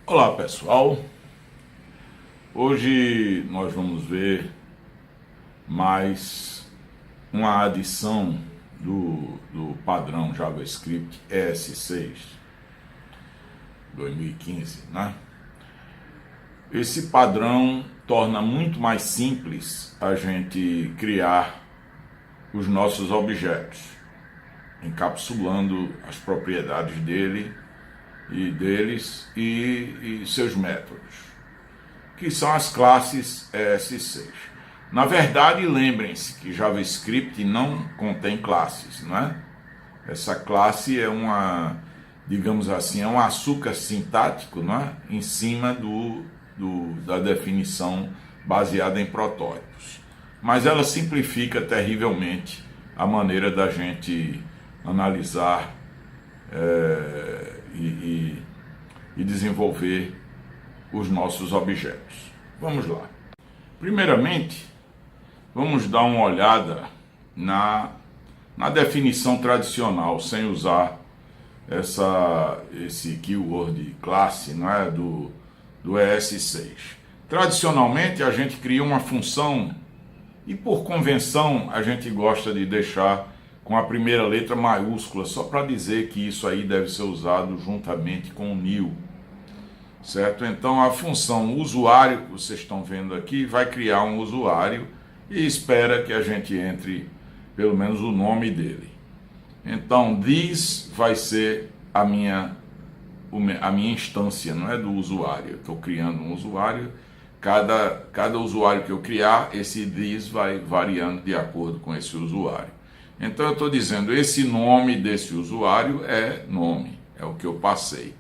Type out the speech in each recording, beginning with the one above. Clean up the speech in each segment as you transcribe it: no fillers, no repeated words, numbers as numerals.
Olá pessoal, hoje nós vamos ver mais uma adição do padrão JavaScript ES6 2015, né? Esse padrão torna muito mais simples a gente criar os nossos objetos, encapsulando as propriedades deles e seus métodos, que são as classes ES6. Na verdade, lembrem-se que JavaScript não contém classes, não é? Essa classe é digamos assim, é um açúcar sintático, não é? Em cima da definição baseada em protótipos. Mas ela simplifica terrivelmente a maneira da gente analisar e desenvolver os nossos objetos. Vamos lá. Primeiramente, vamos dar uma olhada na definição tradicional, sem usar esse keyword classe, não é? do ES6. Tradicionalmente, a gente cria uma função e, por convenção, a gente gosta de deixar com a primeira letra maiúscula, só para dizer que isso aí deve ser usado juntamente com o new, certo? Então a função usuário que vocês estão vendo aqui vai criar um usuário e espera que a gente entre pelo menos o nome dele. Então this vai ser a minha instância, não é, do usuário. Eu estou criando um usuário, cada usuário que eu criar, esse this vai variando de acordo com esse usuário. Então eu estou dizendo, esse nome desse usuário é nome, é o que eu passei.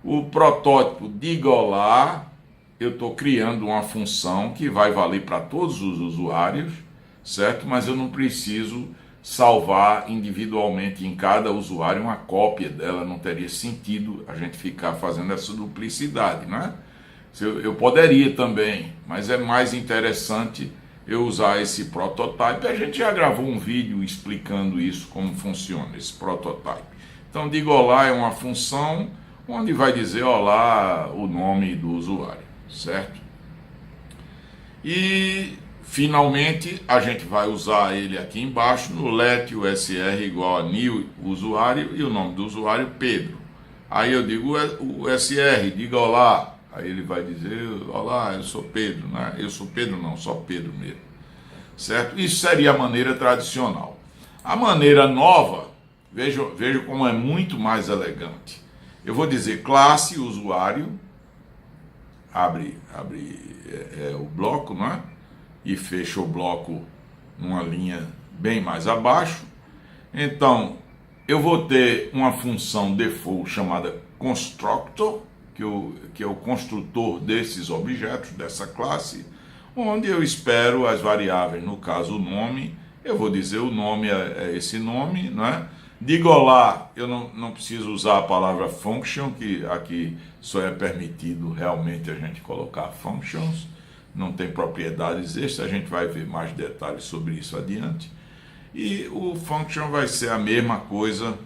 O protótipo diga olá, eu estou criando uma função que vai valer para todos os usuários, certo? Mas eu não preciso salvar individualmente em cada usuário uma cópia dela, não teria sentido a gente ficar fazendo essa duplicidade, não é? Eu poderia também, mas é mais interessante eu usar esse prototype. A gente já gravou um vídeo explicando isso, como funciona esse prototype. Então, diga olá é uma função onde vai dizer olá o nome do usuário, certo? E, finalmente, a gente vai usar ele aqui embaixo no let usr igual a new usuário e o nome do usuário Pedro. Aí eu digo o usr, diga olá. Aí ele vai dizer, olá, eu sou Pedro, né? Eu sou Pedro não, só Pedro mesmo, certo? Isso seria a maneira tradicional. A maneira nova, veja como é muito mais elegante. Eu vou dizer classe usuário, abre o bloco, não é? E fecha o bloco numa linha bem mais abaixo. Então, eu vou ter uma função default chamada constructor, que é o construtor desses objetos, dessa classe, onde eu espero as variáveis, no caso o nome, eu vou dizer o nome é esse nome, não é? Digo olá, eu não preciso usar a palavra function, que aqui só é permitido realmente a gente colocar functions, não tem propriedades extras, a gente vai ver mais detalhes sobre isso adiante. E o function vai ser a mesma coisa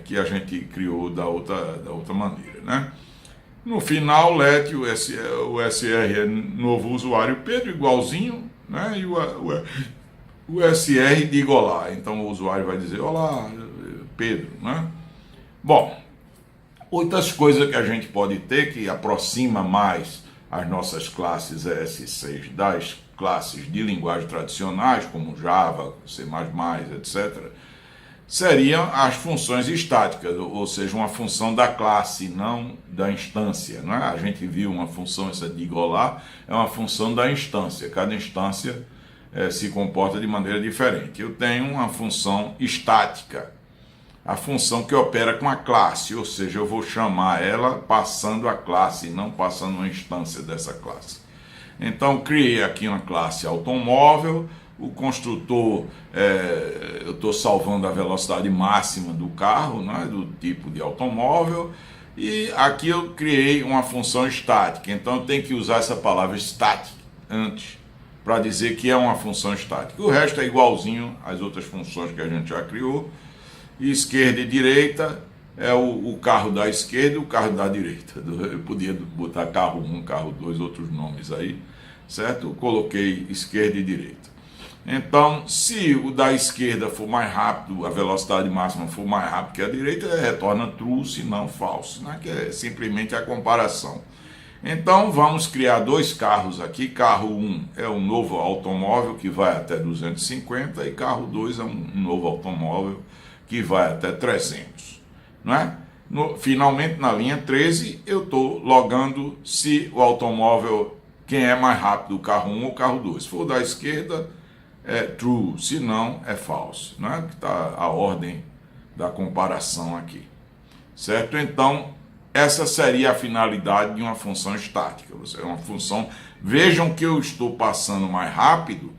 que a gente criou da outra maneira, né? No final, let o SR é novo usuário Pedro, igualzinho, né? E o SR diga olá. Então o usuário vai dizer olá, Pedro, né? Bom, outras coisas que a gente pode ter que aproxima mais as nossas classes ES6 das classes de linguagem tradicionais, como Java, C++, etc., seriam as funções estáticas, ou seja, uma função da classe, não da instância, não é? A gente viu uma função, essa diga olá, é uma função da instância. Cada instância se comporta de maneira diferente. Eu tenho uma função estática, a função que opera com a classe, ou seja, eu vou chamar ela passando a classe, não passando uma instância dessa classe. Então, criei aqui uma classe automóvel. O construtor, eu estou salvando a velocidade máxima do carro, né, do tipo de automóvel, e aqui eu criei uma função estática, então eu tenho que usar essa palavra static antes, para dizer que é uma função estática. O resto é igualzinho às outras funções que a gente já criou, e esquerda e direita é o carro da esquerda e o carro da direita. Eu podia botar carro 1, carro 2, outros nomes aí, certo? Eu coloquei esquerda e direita. Então, se o da esquerda for mais rápido, a velocidade máxima for mais rápido que a direita, retorna true, se não falso, né? Que é simplesmente a comparação. Então, vamos criar dois carros aqui. Carro 1 é um novo automóvel que vai até 250 e carro 2 é um novo automóvel que vai até 300, não é? Finalmente, na linha 13, eu estou logando se o automóvel, quem é mais rápido, o carro 1 ou o carro 2. Se for da esquerda, é true, se não, é falso, não é? Que está a ordem da comparação aqui, certo? Então, essa seria a finalidade de uma função estática. É uma função, vejam que eu estou passando mais rápido,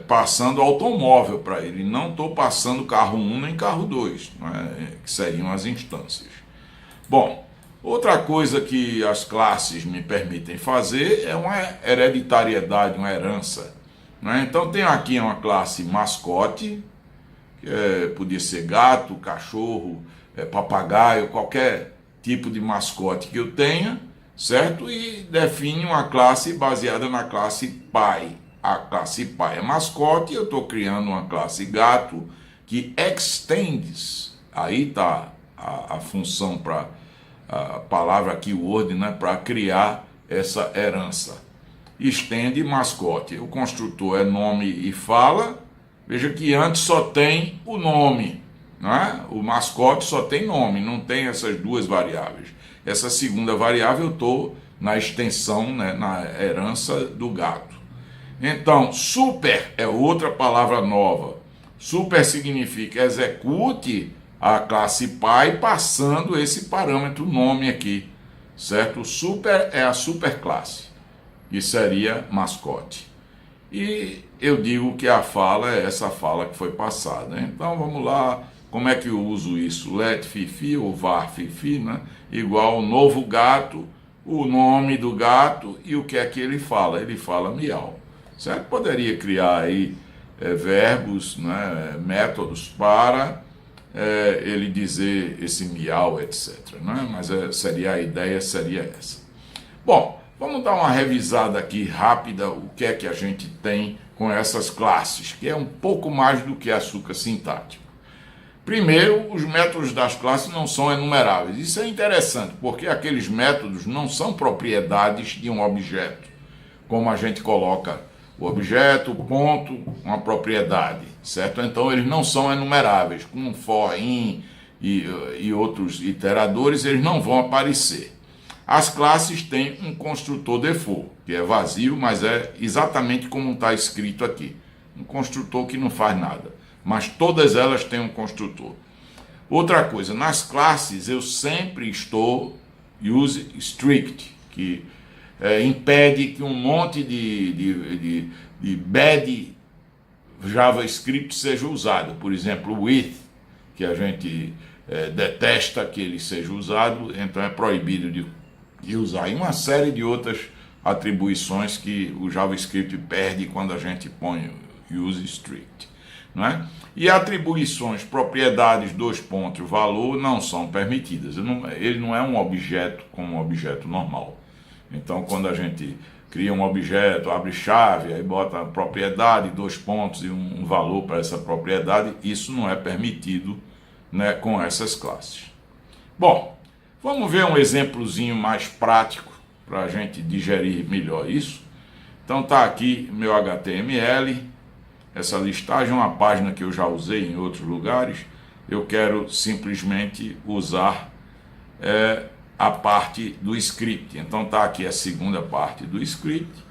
passando automóvel para ele, não estou passando carro 1 nem carro 2, não é? Que seriam as instâncias. Bom, outra coisa que as classes me permitem fazer é uma hereditariedade, uma herança. Então tem aqui uma classe mascote, que podia ser gato, cachorro, papagaio, qualquer tipo de mascote que eu tenha, certo? E define uma classe baseada na classe pai. A classe pai é mascote, eu estou criando uma classe gato que extends, aí está a função para a palavra keyword, né? Para criar essa herança. Estende mascote. O construtor é nome e fala. Veja que antes só tem o nome, não é? O mascote só tem nome, não tem essas duas variáveis. Essa segunda variável eu estou na extensão, né, na herança do gato. Então, super é outra palavra nova. Super significa execute a classe pai passando esse parâmetro nome aqui, certo? Super é a superclasse, que seria mascote. E eu digo que a fala é essa fala que foi passada. Então vamos lá, como é que eu uso isso? Let Fifi ou var Fifi, né? Igual novo gato, o nome do gato e o que é que ele fala? Ele fala miau. Certo? Poderia criar aí verbos, né? Métodos para ele dizer esse miau, etc. Né? Mas a ideia seria essa. Bom, vamos dar uma revisada aqui rápida o que é que a gente tem com essas classes, que é um pouco mais do que açúcar sintático. Primeiro, os métodos das classes não são enumeráveis. Isso é interessante, porque aqueles métodos não são propriedades de um objeto, como a gente coloca o objeto, ponto, uma propriedade, certo? Então eles não são enumeráveis, com for, in e outros iteradores, eles não vão aparecer. As classes têm um construtor default, que é vazio, mas é exatamente como está escrito aqui. Um construtor que não faz nada, mas todas elas têm um construtor. Outra coisa, nas classes eu sempre estou use strict, que impede que um monte de bad JavaScript seja usado. Por exemplo, with, que a gente detesta que ele seja usado, então é proibido de usar. E uma série de outras atribuições que o JavaScript perde quando a gente põe use strict, não é? E atribuições, propriedades, dois pontos, valor, não são permitidas. Ele não é um objeto como um objeto normal. Então, quando a gente cria um objeto, abre chave, aí bota propriedade, dois pontos e um valor para essa propriedade, isso não é permitido, né, com essas classes. Bom, vamos ver um exemplozinho mais prático para a gente digerir melhor isso. Então tá aqui meu HTML, essa listagem, uma página que eu já usei em outros lugares. Eu quero simplesmente usar a parte do script. Então tá aqui a segunda parte do script,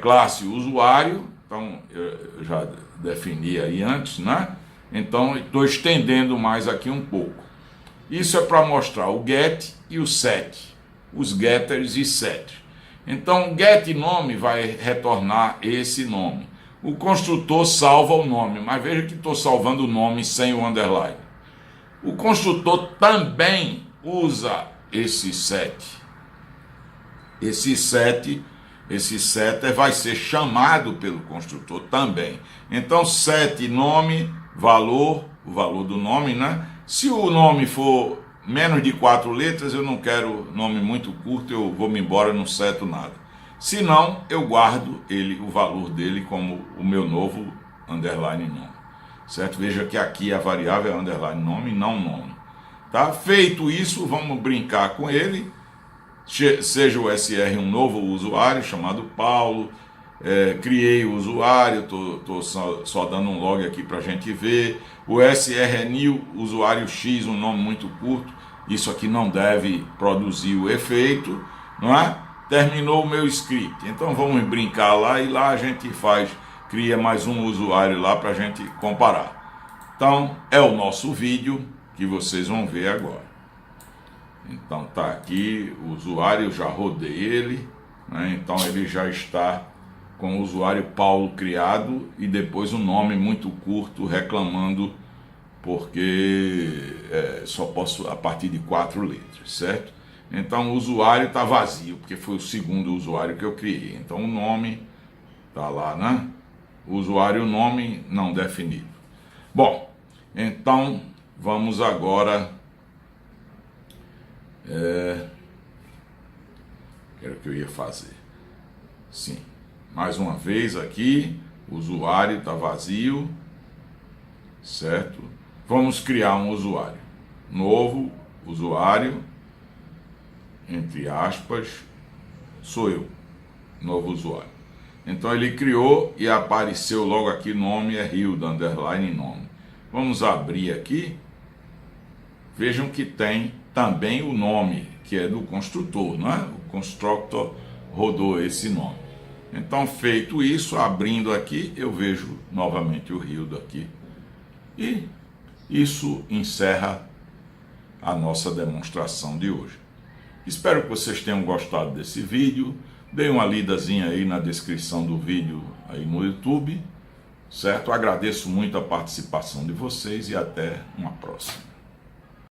classe usuário, então eu já defini aí antes, né? Então estou estendendo mais aqui um pouco. Isso é para mostrar o get e o set, os getters e setters. Então get nome vai retornar esse nome. O construtor salva o nome, mas veja que estou salvando o nome sem o underline. O construtor também usa esse set. Esse setter vai ser chamado pelo construtor também. Então set nome, valor, o valor do nome, né? Se o nome for menos de 4 letras, eu não quero nome muito curto, eu vou me embora, não seto nada. Se não, eu guardo ele, o valor dele como o meu novo underline nome. Certo? Veja que aqui a variável é underline nome, não nome. Tá? Feito isso, vamos brincar com ele. Seja o SR um novo usuário chamado Paulo. Criei o usuário, estou só dando um log aqui para a gente ver. O SR é new, usuário X, um nome muito curto. Isso aqui não deve produzir o efeito, não é? Terminou o meu script. Então vamos brincar lá e lá a gente cria mais um usuário lá para a gente comparar. Então é o nosso vídeo que vocês vão ver agora. Então tá aqui o usuário, eu já rodei ele, né? Então ele já está com o usuário Paulo criado e depois um nome muito curto reclamando porque só posso a partir de 4 letras, certo? Então o usuário está vazio, porque foi o segundo usuário que eu criei. Então o nome está lá, né? O usuário, o nome não definido. Bom, então vamos agora... Era o que eu ia fazer. Sim. Mais uma vez aqui, o usuário está vazio, certo? Vamos criar um usuário. Novo usuário, entre aspas, sou eu, novo usuário. Então ele criou e apareceu logo aqui, nome é Hilda, underline nome. Vamos abrir aqui. Vejam que tem também o nome, que é do construtor, não é? O constructor rodou esse nome. Então, feito isso, abrindo aqui, eu vejo novamente o Hilda aqui. E isso encerra a nossa demonstração de hoje. Espero que vocês tenham gostado desse vídeo. Dê uma lidazinha aí na descrição do vídeo aí no YouTube, certo? Agradeço muito a participação de vocês e até uma próxima.